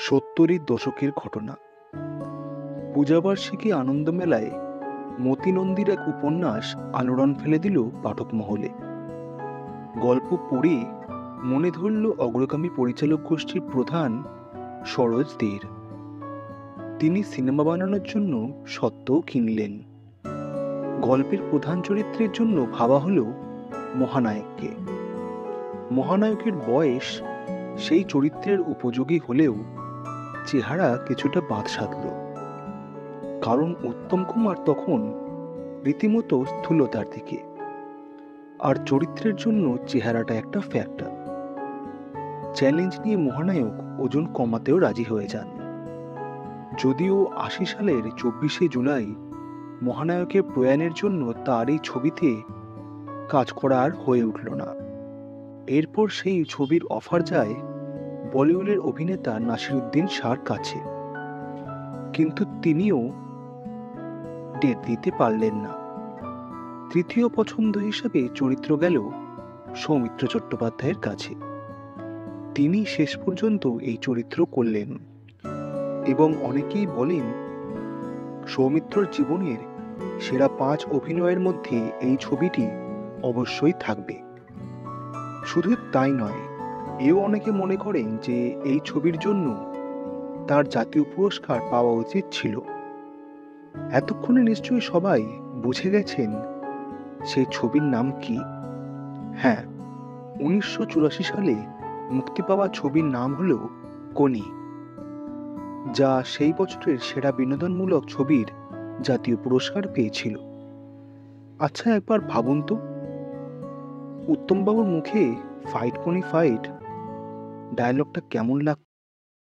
সত্তরের দশকের ঘটনা। পূজাবার্ষিকী আনন্দমেলায় মতিনন্দীর এক উপন্যাস আলোড়ন ফেলে দিল পাঠক মহলে। গল্প পড়ে মনে ধরল অগ্রগামী পরিচালক গোষ্ঠীর প্রধান সরোজ দের। তিনি সিনেমা বানানোর জন্য স্বত্বও কিনলেন। গল্পের প্রধান চরিত্রের জন্য ভাবা হলো মহানায়ককে। মহানায়কের বয়স সেই চরিত্রের উপযোগী হলেও চেহারা কিছুটা বাদ সাধল, কারণ উত্তম কুমার তখন রীতিমতো স্থূলতার দিকে, আর চরিত্রের জন্য চেহারাটা একটা ফ্যাক্টর। চ্যালেঞ্জ নিয়ে মহানায়ক ওজন কমাতেও রাজি হয়ে যান। যদিও ৮০ সালের ২৪শে জুলাই মহানায়কের প্রয়াণের জন্য তার এই ছবিতে কাজ করা আর হয়ে উঠল না। এরপর সেই ছবির অফার যায় বলিউডের অভিনেতা নাসিরুদ্দিন শাহর কাছে, কিন্তু তিনিও ডেট দিতে পারলেন না। তৃতীয় পছন্দ হিসেবে চরিত্র গেল সৌমিত্র চট্টোপাধ্যায়ের কাছে। তিনি শেষ পর্যন্ত এই চরিত্র করলেন, এবং অনেকেই বলেন সৌমিত্রর জীবনের সেরা ৫ অভিনয়ের মধ্যে এই ছবিটি অবশ্যই থাকবে। শুধু তাই নয়, এও অনেকে মনে করেন যে এই ছবির জন্য তার জাতীয় পুরস্কার পাওয়া উচিত ছিল। এতক্ষণে নিশ্চয়ই সবাই বুঝে গেছেন সেই ছবির নাম কি। হ্যাঁ, ১৯৮৪ সালে মুক্তি পাওয়া ছবির নাম হলো কোনি, যা সেই বছরের সেরা বিনোদনমূলক ছবির জাতীয় পুরস্কার পেয়েছিল। আচ্ছা, একবার ভাবুন তো, উত্তমবাবুর মুখে ফাইট কোনি ফাইট ডায়লগটা কেমন লাগতো।